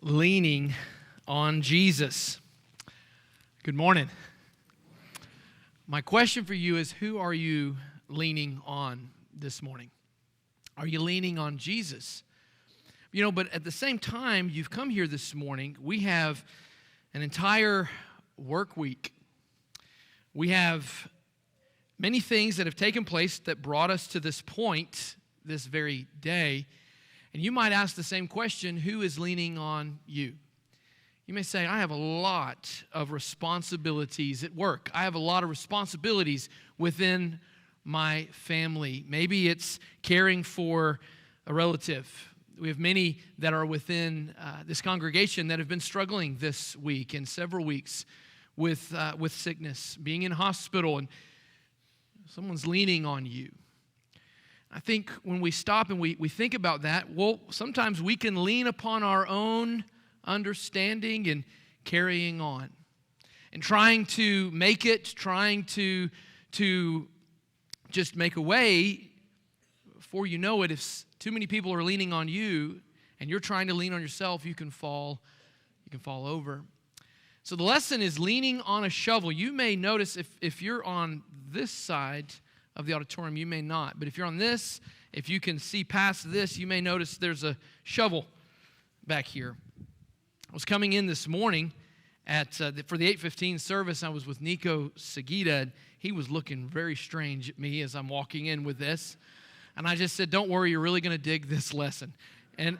leaning on Jesus. Good morning. My question for you is, who are you leaning on this morning? Are you leaning on Jesus? But at the same time, you've come here this morning, we have an entire work week. We have many things that have taken place that brought us to this point, this very day. And you might ask the same question, who is leaning on you? You may say, I have a lot of responsibilities at work. I have a lot of responsibilities within my family. Maybe it's caring for a relative. We have many that are within this congregation that have been struggling this week and several weeks with sickness, being in hospital, and someone's leaning on you. I think when we stop and we think about that, well, sometimes we can lean upon our own understanding and carrying on and trying to make it, trying to just make a way. Before you know it, if too many people are leaning on you and you're trying to lean on yourself, you can fall over. So the lesson is leaning on a shovel. You may notice if you're on this side of the auditorium, you may not. But if you're on this, if you can see past this, you may notice there's a shovel back here. I was coming in this morning for the 8:15 service. I was with Nico Sagita, and he was looking very strange at me as I'm walking in with this. And I just said, don't worry, you're really going to dig this lesson. And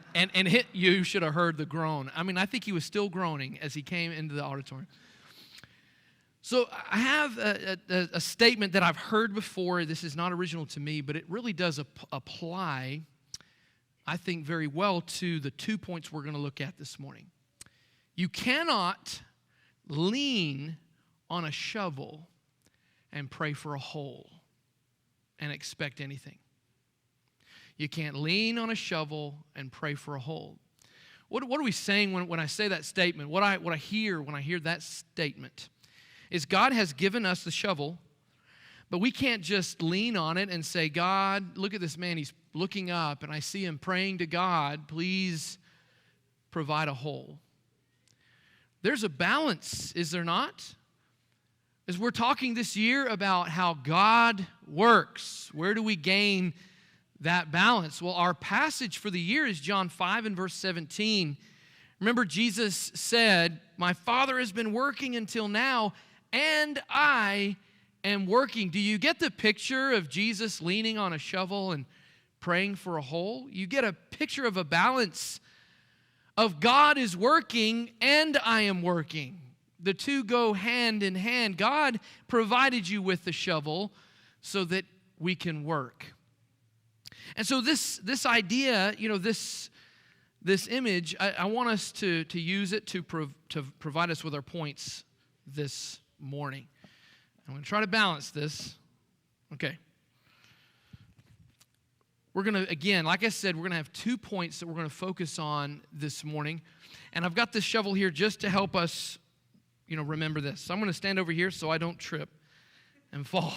you should have heard the groan. I mean, I think he was still groaning as he came into the auditorium. So I have a statement that I've heard before. This is not original to me, but it really does apply, I think, very well to the 2 points we're going to look at this morning. You cannot lean on a shovel and pray for a hole and expect anything. You can't lean on a shovel and pray for a hole. What are we saying when I say that statement? What I hear when I hear that statement is God has given us the shovel, but we can't just lean on it and say, God, look at this man, he's looking up, and I see him praying to God, please provide a hole. There's a balance, is there not? As we're talking this year about how God works, where do we gain that balance? Well, our passage for the year is John 5 and verse 17. Remember, Jesus said, my Father has been working until now, and I am working. Do you get the picture of Jesus leaning on a shovel and praying for a hole? You get a picture of a balance of God is working and I am working. The two go hand in hand. God provided you with the shovel so that we can work. And so this idea, this image, I want us to use it to provide us with our points this morning. I'm going to try to balance this. Okay. We're going to, again, like I said, we're going to have 2 points that we're going to focus on this morning. And I've got this shovel here just to help us, remember this. So I'm going to stand over here so I don't trip and fall.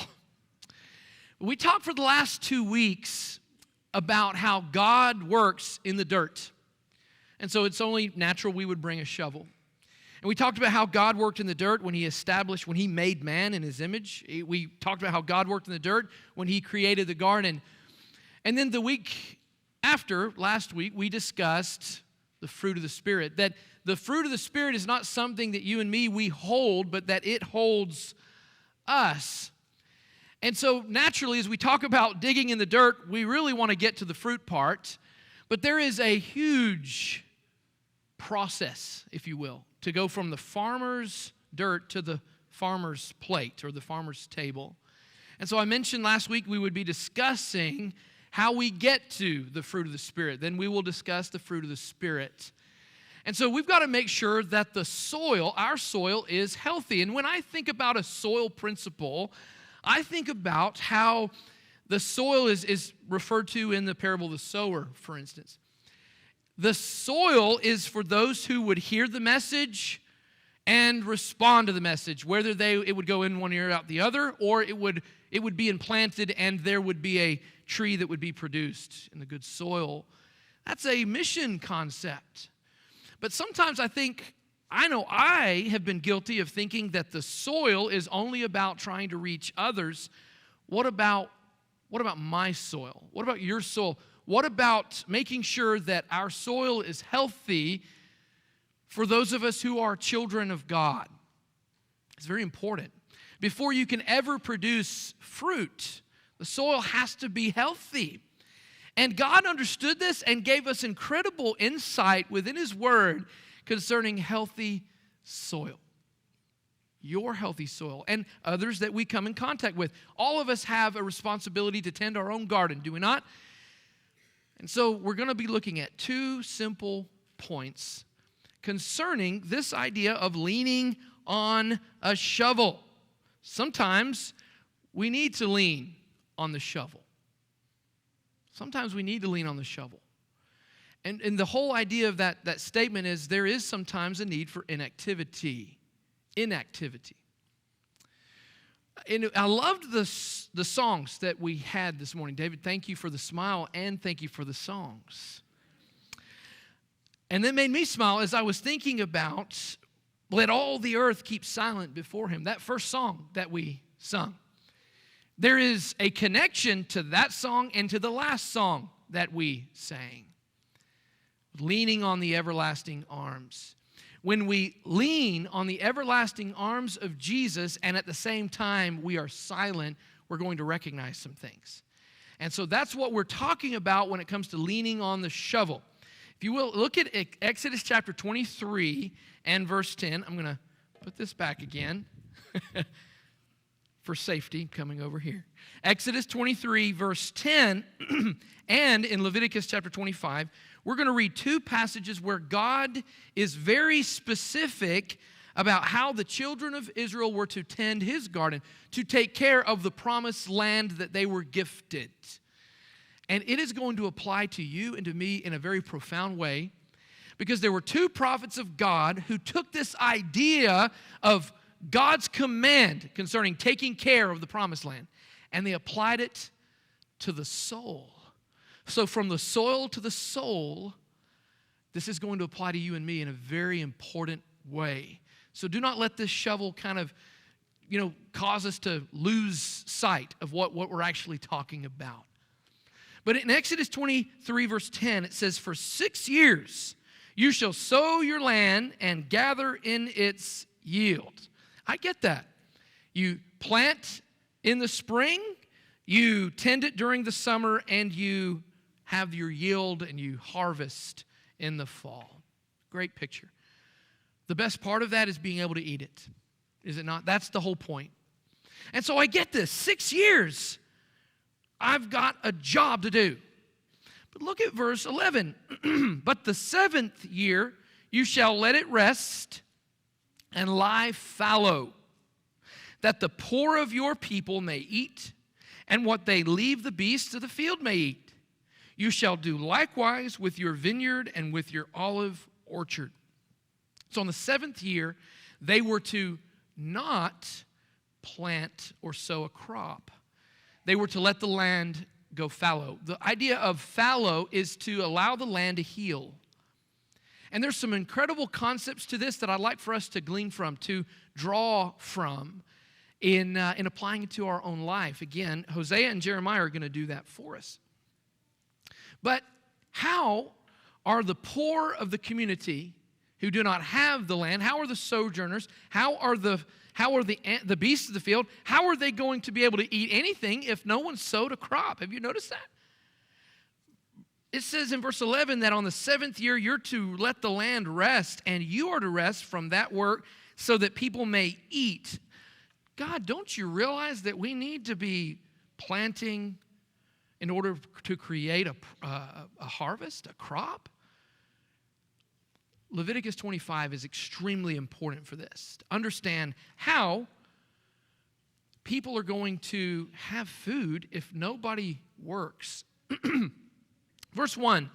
We talked for the last 2 weeks about how God works in the dirt. And so it's only natural we would bring a shovel. And we talked about how God worked in the dirt when he made man in his image. We talked about how God worked in the dirt when he created the garden. And then the week after, last week, we discussed the fruit of the Spirit. That the fruit of the Spirit is not something that you and me, we hold, but that it holds us. And so naturally, as we talk about digging in the dirt, we really want to get to the fruit part. But there is a huge process, if you will, to go from the farmer's dirt to the farmer's plate or the farmer's table. And so I mentioned last week we would be discussing how we get to the fruit of the Spirit. Then we will discuss the fruit of the Spirit. And so we've got to make sure that the soil, our soil, is healthy. And when I think about a soil principle, I think about how the soil is referred to in the parable of the sower, for instance. The soil is for those who would hear the message and respond to the message, whether it would go in one ear out the other, or it would be implanted and there would be a tree that would be produced in the good soil. That's a mission concept. But sometimes I know I have been guilty of thinking that the soil is only about trying to reach others. What about my soil? What about your soil? What about making sure that our soil is healthy for those of us who are children of God? It's very important. Before you can ever produce fruit, the soil has to be healthy. And God understood this and gave us incredible insight within His Word concerning healthy soil. Your healthy soil and others that we come in contact with. All of us have a responsibility to tend our own garden, do we not? And so we're going to be looking at two simple points concerning this idea of leaning on a shovel. Sometimes we need to lean on the shovel. Sometimes we need to lean on the shovel. And the whole idea of that statement is there is sometimes a need for inactivity. Inactivity. And I loved the songs that we had this morning. David, thank you for the smile and thank you for the songs. And that made me smile as I was thinking about let all the earth keep silent before Him. That first song that we sung. There is a connection to that song and to the last song that we sang. Leaning on the everlasting arms. When we lean on the everlasting arms of Jesus and at the same time we are silent, we're going to recognize some things. And so that's what we're talking about when it comes to leaning on the shovel. If you will, look at Exodus chapter 23 and verse 10. I'm going to put this back again. For safety, coming over here. Exodus 23, verse 10, and in Leviticus chapter 25, we're going to read two passages where God is very specific about how the children of Israel were to tend His garden, to take care of the promised land that they were gifted. And it is going to apply to you and to me in a very profound way, because there were two prophets of God who took this idea of God's command concerning taking care of the promised land, and they applied it to the soul. So from the soil to the soul, this is going to apply to you and me in a very important way. So do not let this shovel kind of, cause us to lose sight of what we're actually talking about. But in Exodus 23, verse 10, it says, "For 6 years you shall sow your land and gather in its yield." I get that. You plant in the spring, you tend it during the summer, and you have your yield and you harvest in the fall. Great picture. The best part of that is being able to eat it. Is it not? That's the whole point. And so I get this. 6 years, I've got a job to do. But look at verse 11. "But the 7th year you shall let it rest and lie fallow, that the poor of your people may eat, and what they leave the beasts of the field may eat. You shall do likewise with your vineyard and with your olive orchard." So in the 7th year, they were to not plant or sow a crop. They were to let the land go fallow. The idea of fallow is to allow the land to heal. And there's some incredible concepts to this that I'd like for us to glean from, to draw from in applying it to our own life. Again, Hosea and Jeremiah are going to do that for us. But how are the poor of the community who do not have the land, how are the sojourners, how are the beasts of the field, how are they going to be able to eat anything if no one sowed a crop? Have you noticed that? It says in verse 11 that on the 7th year you're to let the land rest, and you are to rest from that work so that people may eat. God, don't you realize that we need to be planting in order to create a harvest, a crop? Leviticus 25 is extremely important for this. To understand how people are going to have food if nobody works. Verse 1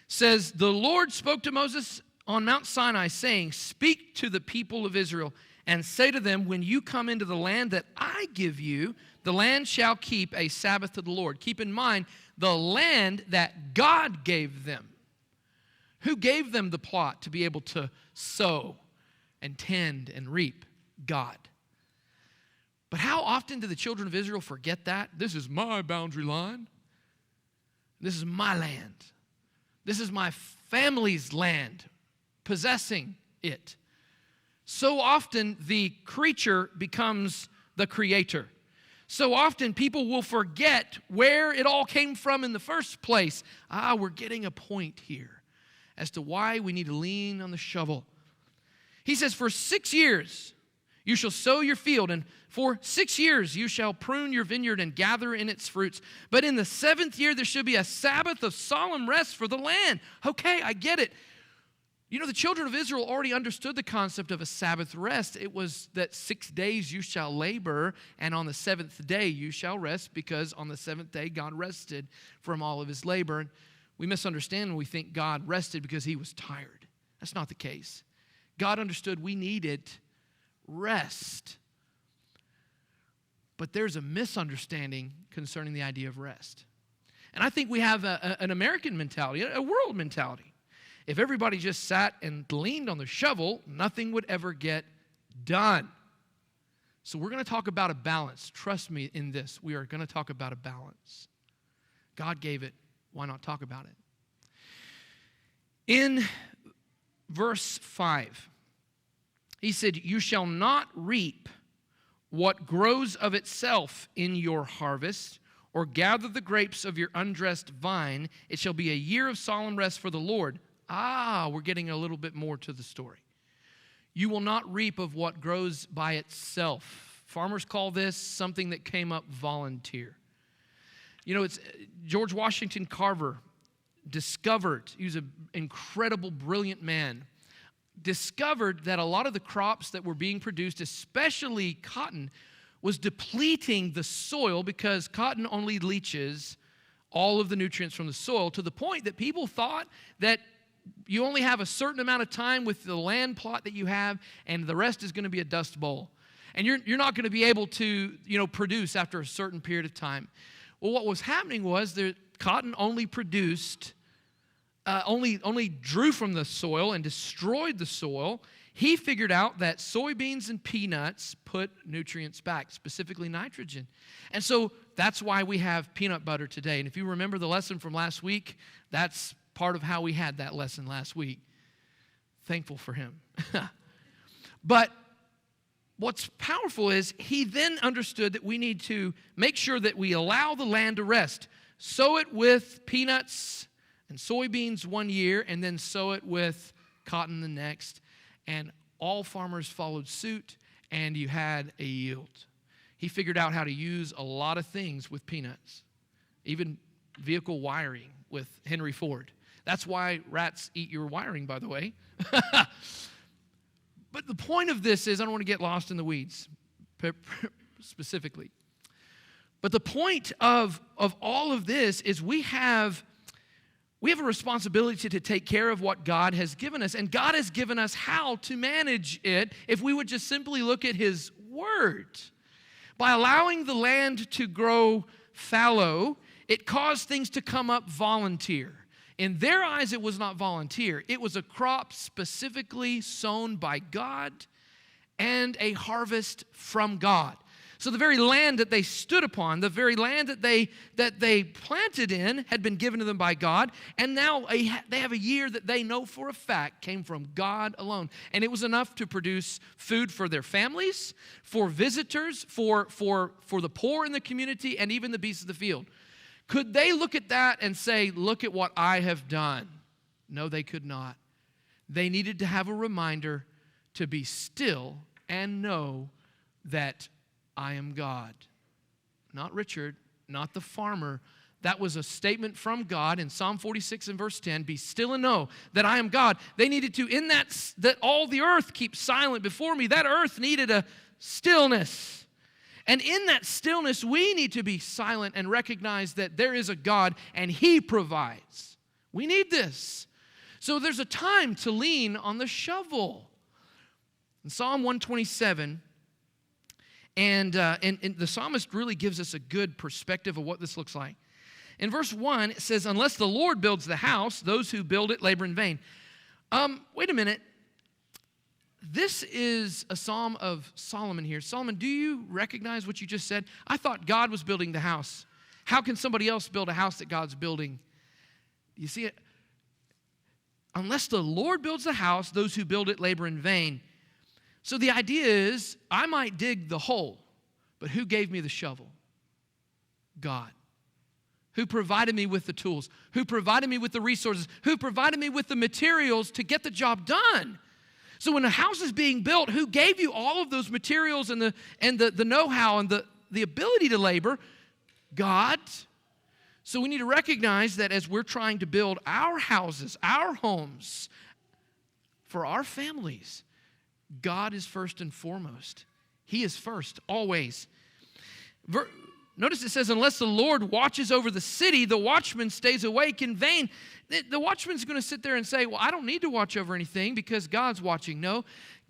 says, "The Lord spoke to Moses on Mount Sinai, saying, 'Speak to the people of Israel and say to them, when you come into the land that I give you, the land shall keep a Sabbath to the Lord.'" Keep in mind, the land that God gave them. Who gave them the plot to be able to sow and tend and reap? God. But how often do the children of Israel forget that? This is my boundary line. This is my land. This is my family's land, possessing it. So often the creature becomes the creator. So often people will forget where it all came from in the first place. We're getting a point here as to why we need to lean on the shovel. He says, for 6 years you shall sow your field, and for 6 years you shall prune your vineyard and gather in its fruits. But in the 7th year there should be a Sabbath of solemn rest for the land. Okay, I get it. You know, the children of Israel already understood the concept of a Sabbath rest. It was that 6 days you shall labor, and on the 7th day you shall rest, because on the 7th day God rested from all of his labor. And we misunderstand when we think God rested because he was tired. That's not the case. God understood we needed rest. But there's a misunderstanding concerning the idea of rest. And I think we have an American mentality, a world mentality. If everybody just sat and leaned on the shovel, nothing would ever get done. So we're going to talk about a balance. Trust me in this. We are going to talk about a balance. God gave it. Why not talk about it? In verse 5, he said, you shall not reap what grows of itself in your harvest, or gather the grapes of your undressed vine. It shall be a year of solemn rest for the Lord. We're getting a little bit more to the story. You will not reap of what grows by itself. Farmers call this something that came up volunteer. You know, it's George Washington Carver discovered, he was an incredible, brilliant man, discovered that a lot of the crops that were being produced, especially cotton, was depleting the soil, because cotton only leaches all of the nutrients from the soil, to the point that people thought that you only have a certain amount of time with the land plot that you have, and the rest is going to be a dust bowl. And you're not going to be able to, produce after a certain period of time. Well, what was happening was that cotton only produced, only drew from the soil and destroyed the soil. He figured out that soybeans and peanuts put nutrients back, specifically nitrogen. And so that's why we have peanut butter today. And if you remember the lesson from last week, that's part of how we had that lesson last week. Thankful for him. But what's powerful is he then understood that we need to make sure that we allow the land to rest. Sow it with peanuts and soybeans 1 year, and then sow it with cotton the next. And all farmers followed suit, and you had a yield. He figured out how to use a lot of things with peanuts, even vehicle wiring with Henry Ford. That's why rats eat your wiring, by the way. But the point of this is, I don't want to get lost in the weeds specifically. But the point of all of this is we have a responsibility to take care of what God has given us. And God has given us how to manage it if we would just simply look at his word. By allowing the land to grow fallow, it caused things to come up volunteer. In their eyes, it was not volunteer. It was a crop specifically sown by God and a harvest from God. So the very land that they stood upon, the very land that they planted in, had been given to them by God, and now they have a year that they know for a fact came from God alone. And it was enough to produce food for their families, for visitors, for the poor in the community, and even the beasts of the field. Could they look at that and say, look at what I have done? No, they could not. They needed to have a reminder to be still and know that I am God. Not Richard, not the farmer. That was a statement from God in Psalm 46 and verse 10. Be still and know that I am God. They needed to, in that all the earth keeps silent before me. That earth needed a stillness. And in that stillness, we need to be silent and recognize that there is a God and he provides. We need this. So there's a time to lean on the shovel. In Psalm 127, and the psalmist really gives us a good perspective of what this looks like. In verse 1, it says, unless the Lord builds the house, those who build it labor in vain. Wait a minute. This is a Psalm of Solomon here. Solomon, do you recognize what you just said? I thought God was building the house. How can somebody else build a house that God's building? You see it? Unless the Lord builds the house, those who build it labor in vain. So the idea is, I might dig the hole, but who gave me the shovel? God. Who provided me with the tools? Who provided me with the resources? Who provided me with the materials to get the job done? So when a house is being built, who gave you all of those materials and the know-how and the ability to labor? God. So we need to recognize that as we're trying to build our houses, our homes, for our families, God is first and foremost. He is first, always. Notice it says, unless the Lord watches over the city, the watchman stays awake in vain. The watchman's going to sit there and say, well, I don't need to watch over anything because God's watching. No,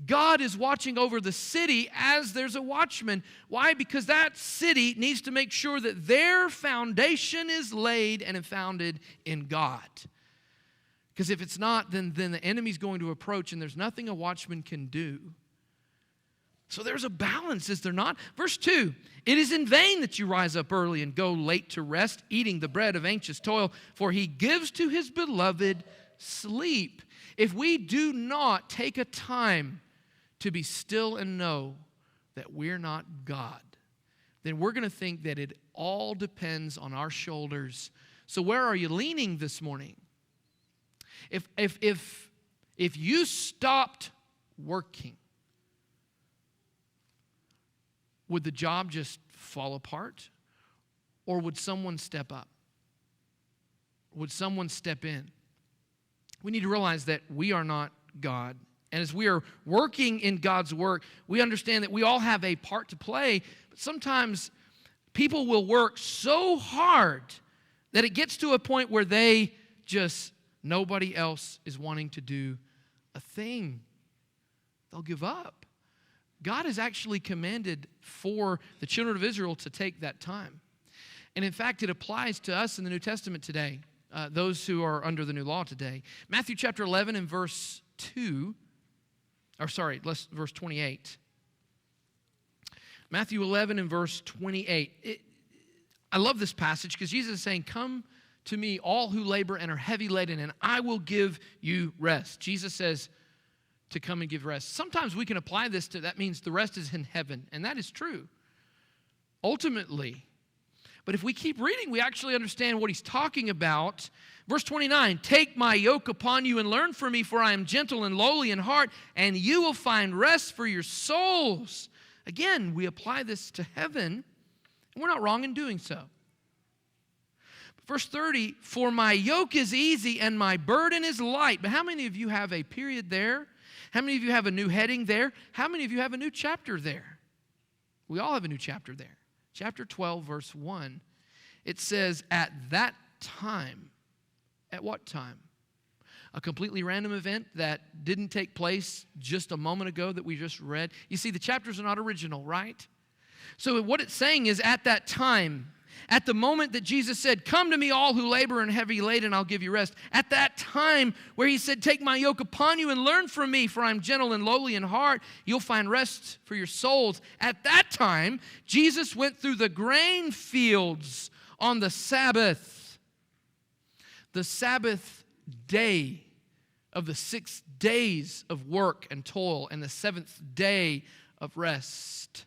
God is watching over the city as there's a watchman. Why? Because that city needs to make sure that their foundation is laid and founded in God. Because if it's not, then the enemy's going to approach and there's nothing a watchman can do. So there's a balance, is there not? Verse 2, it is in vain that you rise up early and go late to rest, eating the bread of anxious toil, for he gives to his beloved sleep. If we do not take a time to be still and know that we're not God, then we're going to think that it all depends on our shoulders. So where are you leaning this morning? If you stopped working, would the job just fall apart? Or would someone step up? Would someone step in? We need to realize that we are not God. And as we are working in God's work, we understand that we all have a part to play. But sometimes people will work so hard that it gets to a point where nobody else is wanting to do a thing. They'll give up. God has actually commanded for the children of Israel to take that time. And in fact, it applies to us in the New Testament today, those who are under the new law today. Matthew chapter 11 and verse 28. Matthew 11 and verse 28. I love this passage because Jesus is saying, come to me, all who labor and are heavy laden, and I will give you rest. Jesus says, to come and give rest. Sometimes we can apply this to, that means the rest is in heaven, and that is true, ultimately. But if we keep reading, we actually understand what he's talking about. Verse 29, take my yoke upon you and learn from me, for I am gentle and lowly in heart, and you will find rest for your souls. Again, we apply this to heaven, and we're not wrong in doing so. Verse 30, for my yoke is easy and my burden is light. But how many of you have a period there? How many of you have a new heading there? How many of you have a new chapter there? We all have a new chapter there. Chapter 12, verse 1. It says, at that time. At what time? A completely random event that didn't take place just a moment ago that we just read. You see, the chapters are not original, right? So what it's saying is, at that time, at the moment that Jesus said, come to me all who labor and heavy laden, I'll give you rest. At that time where he said, take my yoke upon you and learn from me, for I'm gentle and lowly in heart, you'll find rest for your souls. At that time, Jesus went through the grain fields on the Sabbath day of the 6 days of work and toil, and the 7th day of rest.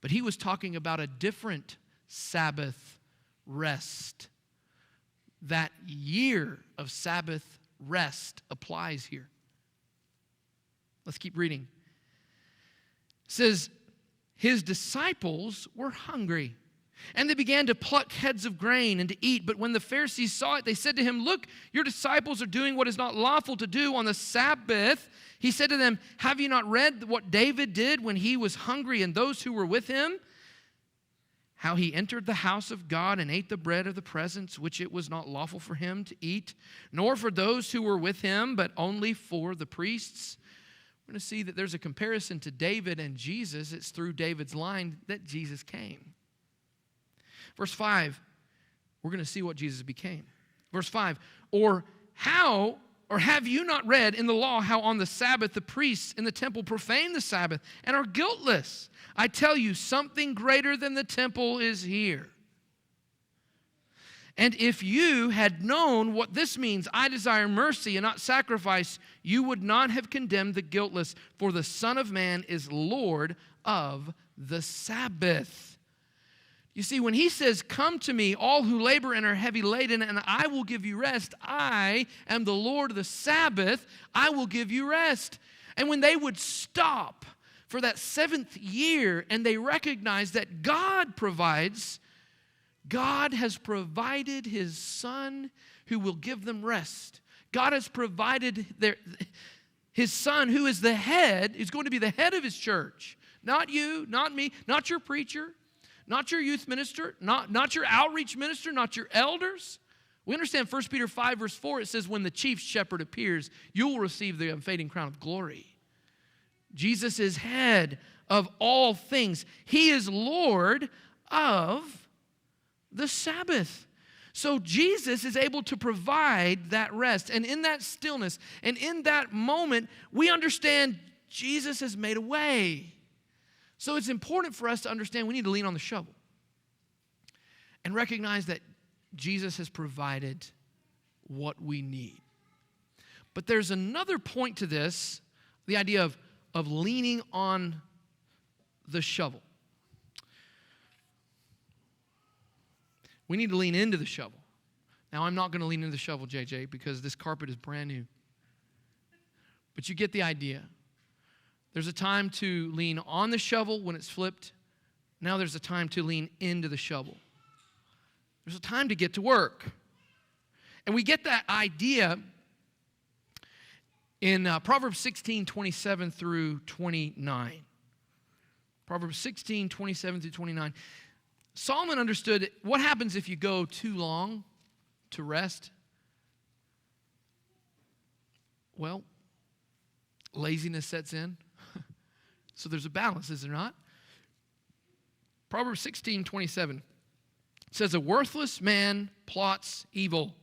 But he was talking about a different Sabbath rest. That year of Sabbath rest applies here. Let's keep reading. It says, his disciples were hungry, and they began to pluck heads of grain and to eat. But when the Pharisees saw it, they said to him, look, your disciples are doing what is not lawful to do on the Sabbath. He said to them, have you not read what David did when he was hungry and those who were with him? How he entered the house of God and ate the bread of the presence, which it was not lawful for him to eat, nor for those who were with him, but only for the priests. We're going to see that there's a comparison to David and Jesus. It's through David's line that Jesus came. Verse 5, we're going to see what Jesus became. Verse 5, or have you not read in the law how on the Sabbath the priests in the temple profane the Sabbath and are guiltless? I tell you, something greater than the temple is here. And if you had known what this means, I desire mercy and not sacrifice, you would not have condemned the guiltless, for the Son of Man is Lord of the Sabbath. You see, when he says, come to me, all who labor and are heavy laden, and I will give you rest. I am the Lord of the Sabbath. I will give you rest. And when they would stop for that 7th year and they recognize that God provides, God has provided his Son who will give them rest. God has provided his Son who is the head, is going to be the head of his church. Not you, not me, not your preacher, not your youth minister, not your outreach minister, not your elders. We understand 1 Peter 5 verse 4, it says, when the chief shepherd appears, you will receive the unfading crown of glory. Jesus is head of all things. He is Lord of the Sabbath. So Jesus is able to provide that rest. And in that stillness and in that moment, we understand Jesus has made a way. So it's important for us to understand we need to lean on the shovel and recognize that Jesus has provided what we need. But there's another point to this, the idea of leaning on the shovel. We need to lean into the shovel. Now, I'm not going to lean into the shovel, JJ, because this carpet is brand new. But you get the idea. There's a time to lean on the shovel when it's flipped. Now there's a time to lean into the shovel. There's a time to get to work. And we get that idea in Proverbs 16, 27 through 29. Proverbs 16, 27 through 29. Solomon understood what happens if you go too long to rest. Well, laziness sets in. So there's a balance, is there not? Proverbs 16, 27 says, a worthless man plots evil.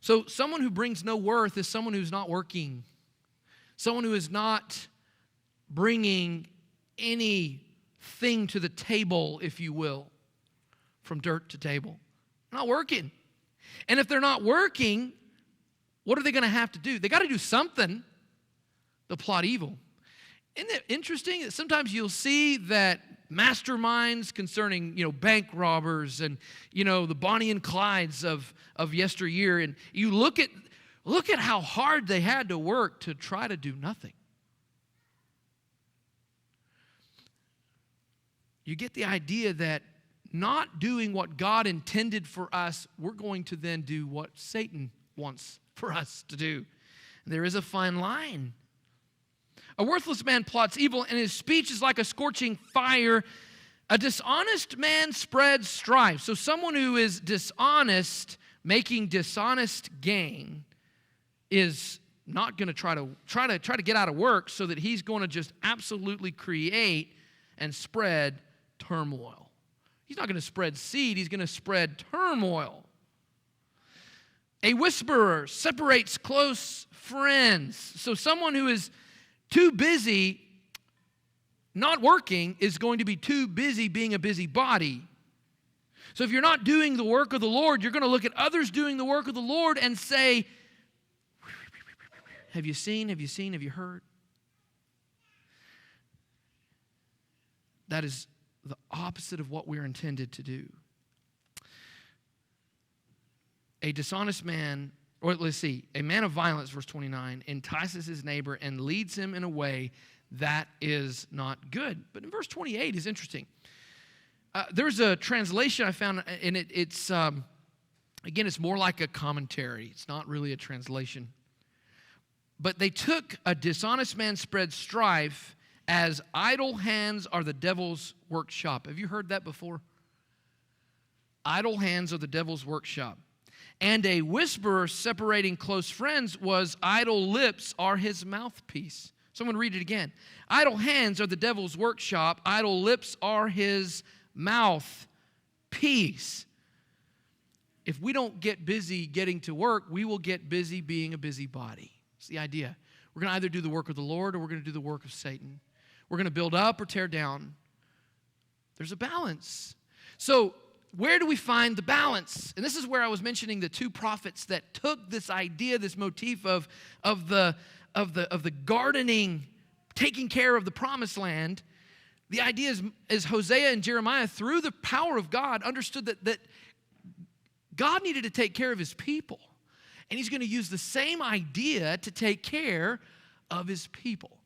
So someone who brings no worth is someone who's not working. Someone who is not bringing anything to the table, if you will, from dirt to table. Not working. And if they're not working, what are they going to have to do? They got to do something. They'll plot evil. Isn't it interesting that sometimes you'll see that masterminds concerning, bank robbers and, the Bonnie and Clydes of yesteryear, and you look at how hard they had to work to try to do nothing. You get the idea that not doing what God intended for us, we're going to then do what Satan wants for us to do. There is a fine line. A worthless man plots evil, and his speech is like a scorching fire. A dishonest man spreads strife. So someone who is dishonest, making dishonest gain, is not going to try to get out of work so that he's going to just absolutely create and spread turmoil. He's not going to spread seed, he's going to spread turmoil. A whisperer separates close friends. So someone who is too busy not working is going to be too busy being a busybody. So if you're not doing the work of the Lord, you're going to look at others doing the work of the Lord and say, have you seen? Have you heard? That is the opposite of what we're intended to do. A dishonest man, or let's see, a man of violence, verse 29, entices his neighbor and leads him in a way that is not good. But in verse 28 is interesting. There's a translation I found, and it's more like a commentary. It's not really a translation. But they took a dishonest man spreads strife as idle hands are the devil's workshop. Have you heard that before? Idle hands are the devil's workshop. And a whisperer separating close friends was idle lips are his mouthpiece. Someone read it again. Idle hands are the devil's workshop. Idle lips are his mouthpiece. if we don't get busy getting to work, we will get busy being a busybody. It's the idea. We're going to either do the work of the Lord or we're going to do the work of Satan. We're going to build up or tear down. There's a balance. So where do we find the balance? And this is where I was mentioning the two prophets that took this idea, this motif of the gardening, taking care of the promised land. The idea is Hosea and Jeremiah, through the power of God, understood that God needed to take care of his people. And he's going to use the same idea to take care of his people.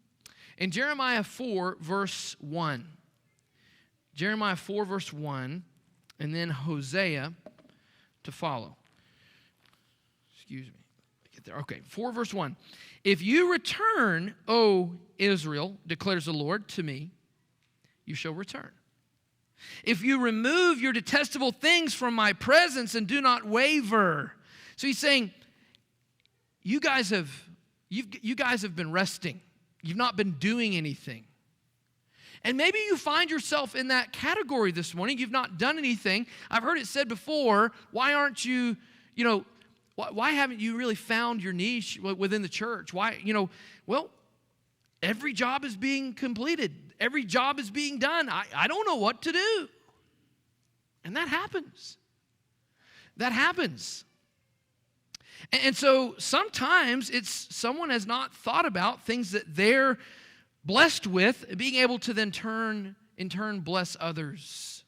In Jeremiah 4, verse 1. Jeremiah 4, verse 1, and then Hosea to follow. Excuse me. Get there. Okay, 4, verse 1. If you return, O Israel, declares the Lord, to me, you shall return. If you remove your detestable things from my presence and do not waver. So he's saying, you guys have been resting. You've not been doing anything. And maybe you find yourself in that category this morning. You've not done anything. I've heard it said before, why aren't you, why haven't you really found your niche within the church? Why, well, every job is being completed. Every job is being done. I don't know what to do. And that happens. That happens. And so sometimes it's someone has not thought about things that they're blessed with, being able to then in turn bless others.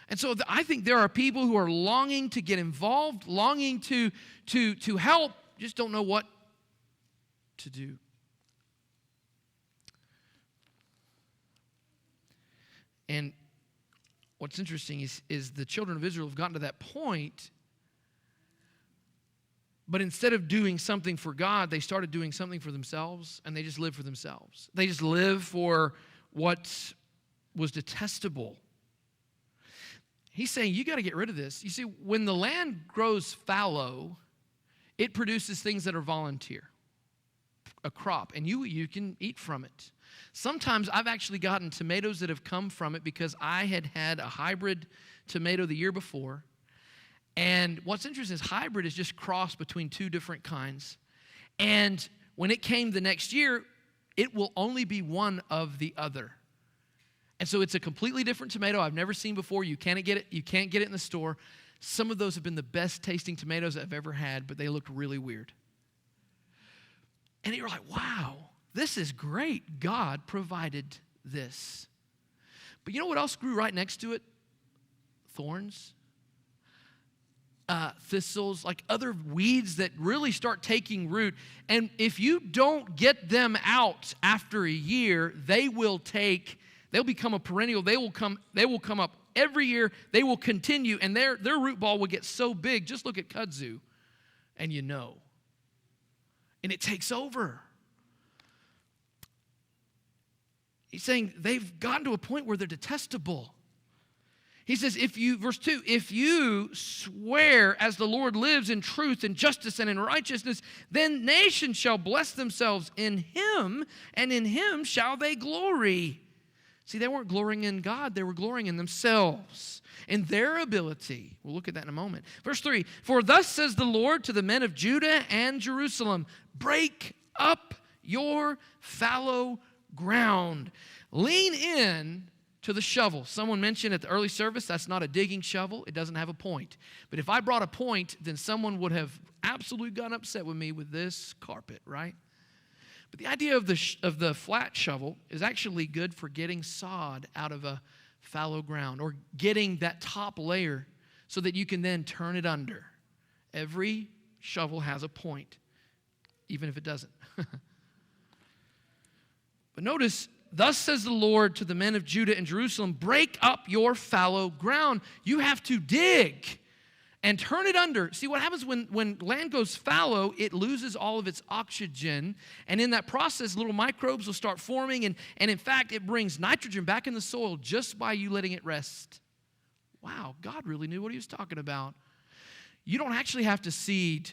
And so I think there are people who are longing to get involved, longing to help, just don't know what to do. And what's interesting is the children of Israel have gotten to that point, but instead of doing something for God, they started doing something for themselves, and they just live for themselves. They just live for what was detestable. He's saying, you got to get rid of this. You see, when the land grows fallow, it produces things that are volunteer, a crop, and you can eat from it. Sometimes I've actually gotten tomatoes that have come from it because I had a hybrid tomato the year before. And what's interesting is hybrid is just crossed between two different kinds. And when it came the next year, it will only be one of the other. And so it's a completely different tomato I've never seen before. You can't get it in the store. Some of those have been the best tasting tomatoes I've ever had, but they looked really weird. And you're like, wow, this is great. God provided this. But you know what else grew right next to it? Thorns. Thistles, like other weeds that really start taking root. And if you don't get them out after a year, they'll become a perennial. They will come up every year. They will continue, and their root ball will get so big. Just look at kudzu, and you know. And it takes over. He's saying they've gotten to a point where they're detestable. He says, verse 2, if you swear as the Lord lives in truth and justice and in righteousness, then nations shall bless themselves in him, and in him shall they glory. See, they weren't glorying in God, they were glorying in themselves, in their ability. We'll look at that in a moment. Verse 3, for thus says the Lord to the men of Judah and Jerusalem, break up your fallow ground. Lean in to the shovel. Someone mentioned at the early service, that's not a digging shovel. It doesn't have a point. But if I brought a point, then someone would have absolutely gotten upset with me with this carpet, right? But the idea of the flat shovel is actually good for getting sod out of a fallow ground or getting that top layer so that you can then turn it under. Every shovel has a point, even if it doesn't. But notice, thus says the Lord to the men of Judah and Jerusalem, break up your fallow ground. You have to dig and turn it under. See, what happens when land goes fallow, it loses all of its oxygen. And in that process, little microbes will start forming. And in fact, it brings nitrogen back in the soil just by you letting it rest. Wow, God really knew what he was talking about. You don't actually have to seed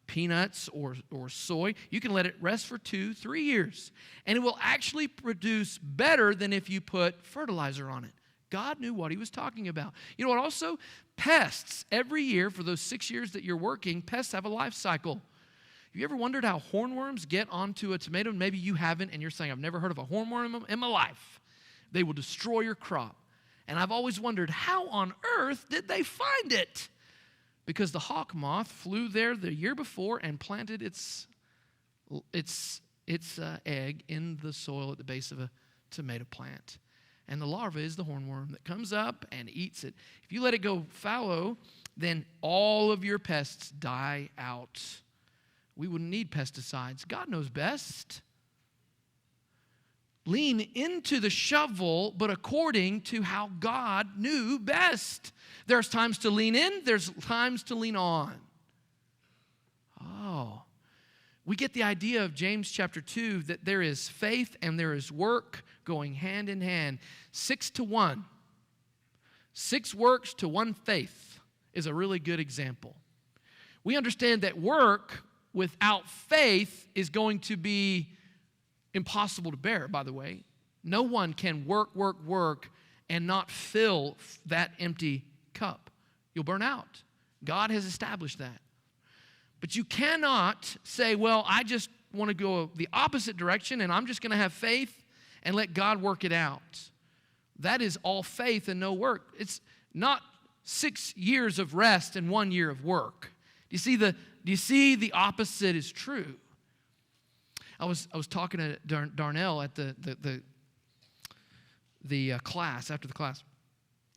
peanuts or soy. You can let it rest for 2-3 years. And it will actually produce better than if you put fertilizer on it. God knew what he was talking about. You know what also? Pests. Every year, for those 6 years that you're working, pests have a life cycle. Have you ever wondered how hornworms get onto a tomato? Maybe you haven't, and you're saying, I've never heard of a hornworm in my life. They will destroy your crop. And I've always wondered, how on earth did they find it? Because the hawk moth flew there the year before and planted its egg in the soil at the base of a tomato plant. And the larva is the hornworm that comes up and eats it. If you let it go fallow, then all of your pests die out. We wouldn't need pesticides. God knows best. Lean into the shovel, but according to how God knew best. There's times to lean in, there's times to lean on. Oh. We get the idea of James chapter 2 that there is faith and there is work going hand in hand. 6 to 1. 6 works to 1 faith is a really good example. We understand that work without faith is going to be impossible to bear, by the way. No one can work, and not fill that empty cup. You'll burn out. God has established that. But you cannot say, well, I just want to go the opposite direction, and I'm just going to have faith and let God work it out. That is all faith and no work. It's not 6 years of rest and 1 year of work. Do you see the opposite is true? I was talking to Darnell at the class, after the class.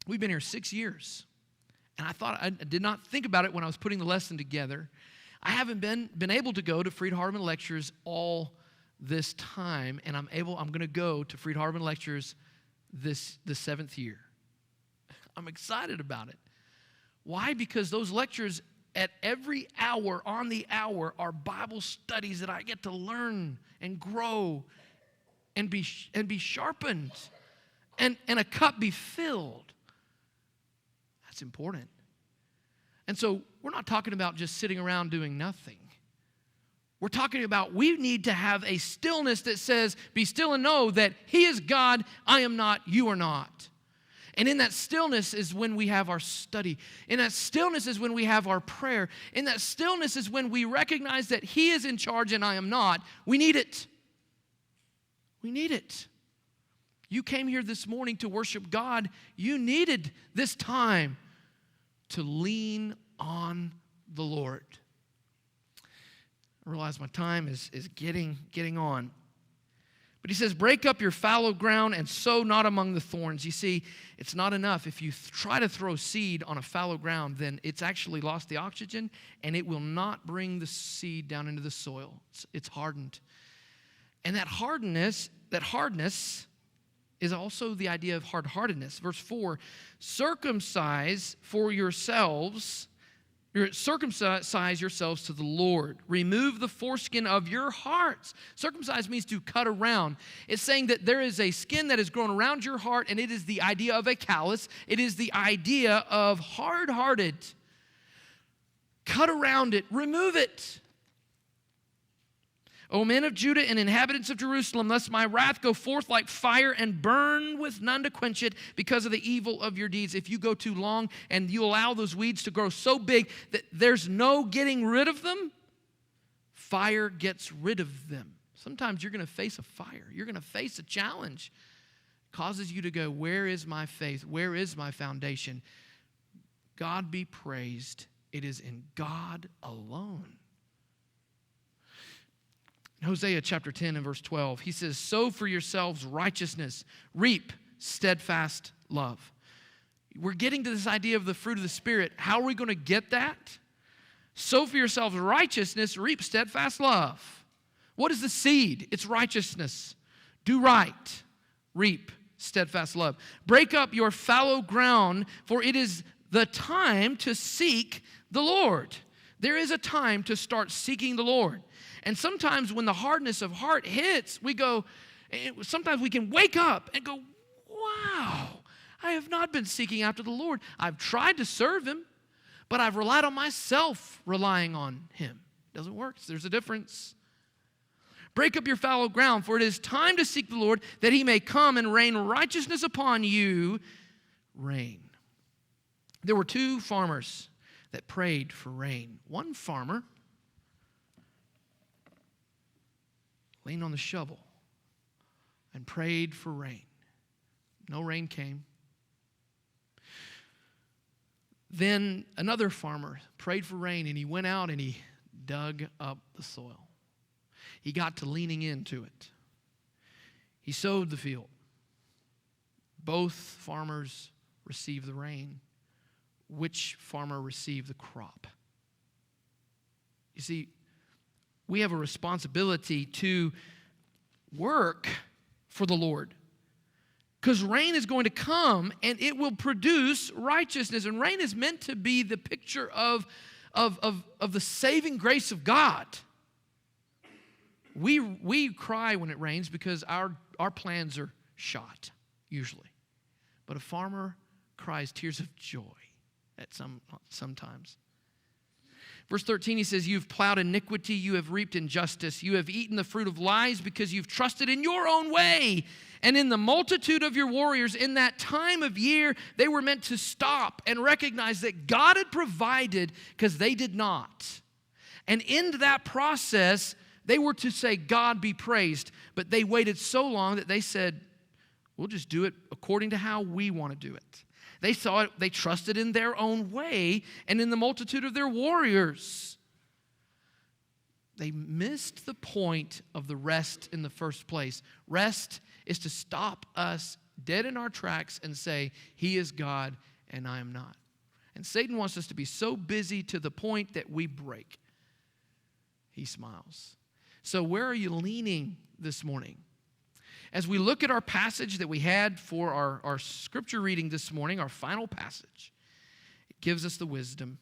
We've been here 6 years. And I did not think about it when I was putting the lesson together. I haven't been able to go to Freed-Hardeman lectures all this time, and I'm going to go to Freed-Hardeman lectures the 7th year. I'm excited about it. Why? Because those lectures at every hour, on the hour, are Bible studies that I get to learn and grow and be sharpened and a cup be filled. That's important. And so we're not talking about just sitting around doing nothing. We're talking about we need to have a stillness that says, be still and know that He is God, I am not, you are not. And in that stillness is when we have our study. In that stillness is when we have our prayer. In that stillness is when we recognize that He is in charge and I am not. We need it. We need it. You came here this morning to worship God. You needed this time to lean on the Lord. I realize my time is getting on. But he says, break up your fallow ground and sow not among the thorns. You see, it's not enough. If you try to throw seed on a fallow ground, then it's actually lost the oxygen, and it will not bring the seed down into the soil. It's hardened. And that hardness is also the idea of hard-heartedness. Verse 4, circumcise yourselves to the Lord. Remove the foreskin of your hearts. Circumcise means to cut around. It's saying that there is a skin that has grown around your heart, and it is the idea of a callus. It is the idea of hard-hearted. Cut around it. Remove it. O men of Judah and inhabitants of Jerusalem, lest my wrath go forth like fire and burn with none to quench it because of the evil of your deeds. If you go too long and you allow those weeds to grow so big that there's no getting rid of them, fire gets rid of them. Sometimes you're going to face a fire. You're going to face a challenge. It causes you to go, where is my faith? Where is my foundation? God be praised. It is in God alone. In Hosea chapter 10 and verse 12, he says, sow for yourselves righteousness, reap steadfast love. We're getting to this idea of the fruit of the Spirit. How are we going to get that? Sow for yourselves righteousness, reap steadfast love. What is the seed? It's righteousness. Do right, reap steadfast love. Break up your fallow ground, for it is the time to seek the Lord. There is a time to start seeking the Lord. And sometimes when the hardness of heart hits, sometimes we can wake up and go, wow, I have not been seeking after the Lord. I've tried to serve Him, but I've relied on myself relying on Him. It doesn't work. There's a difference. Break up your fallow ground, for it is time to seek the Lord, that He may come and rain righteousness upon you, rain. There were two farmers that prayed for rain. One farmer leaned on the shovel and prayed for rain. No rain came. Then another farmer prayed for rain, and he went out and he dug up the soil. He got to leaning into it. He sowed the field. Both farmers received the rain. Which farmer received the crop? You see, we have a responsibility to work for the Lord. Because rain is going to come and it will produce righteousness. And rain is meant to be the picture of the saving grace of God. We cry when it rains because our plans are shot, usually. But a farmer cries tears of joy at sometimes. Verse 13, he says, you've plowed iniquity, you have reaped injustice, you have eaten the fruit of lies because you've trusted in your own way. And in the multitude of your warriors, in that time of year, they were meant to stop and recognize that God had provided because they did not. And in that process, they were to say, God be praised. But they waited so long that they said, we'll just do it according to how we want to do it. They saw it, they trusted in their own way and in the multitude of their warriors. They missed the point of the rest in the first place. Rest is to stop us dead in our tracks and say, He is God and I am not. And Satan wants us to be so busy to the point that we break. He smiles. So where are you leaning this morning? As we look at our passage that we had for our scripture reading this morning, our final passage, it gives us the wisdom.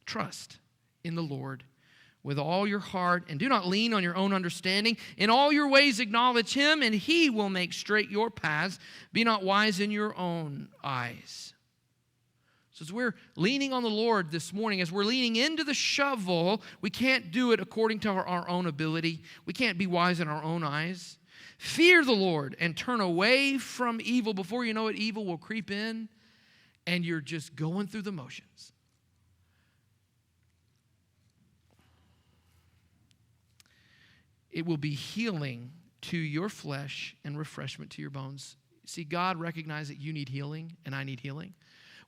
Trust in the Lord with all your heart and do not lean on your own understanding. In all your ways acknowledge Him and He will make straight your paths. Be not wise in your own eyes. So as we're leaning on the Lord this morning, as we're leaning into the shovel, we can't do it according to our own ability. We can't be wise in our own eyes. Fear the Lord and turn away from evil. Before you know it, evil will creep in and you're just going through the motions. It will be healing to your flesh and refreshment to your bones. See, God recognized that you need healing and I need healing.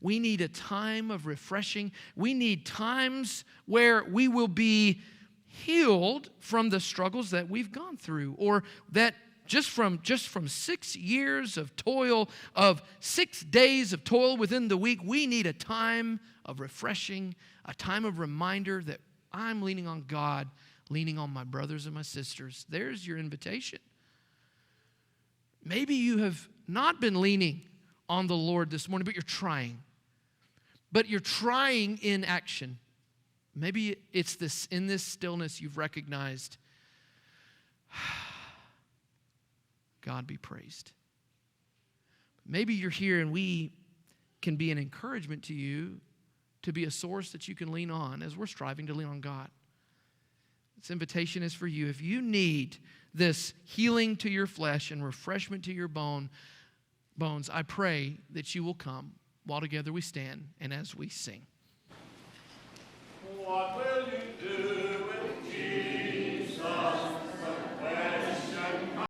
We need a time of refreshing. We need times where we will be healed from the struggles that we've gone through, or that just from 6 years of toil, of 6 days of toil within the week, we need a time of refreshing, a time of reminder that I'm leaning on God, leaning on my brothers and my sisters. There's your invitation. Maybe you have not been leaning on the Lord this morning, but you're trying. But you're trying in action. Maybe it's this, in this stillness you've recognized, God be praised. Maybe you're here and we can be an encouragement to you to be a source that you can lean on as we're striving to lean on God. This invitation is for you. If you need this healing to your flesh and refreshment to your bones, I pray that you will come while together we stand and as we sing. What will you do?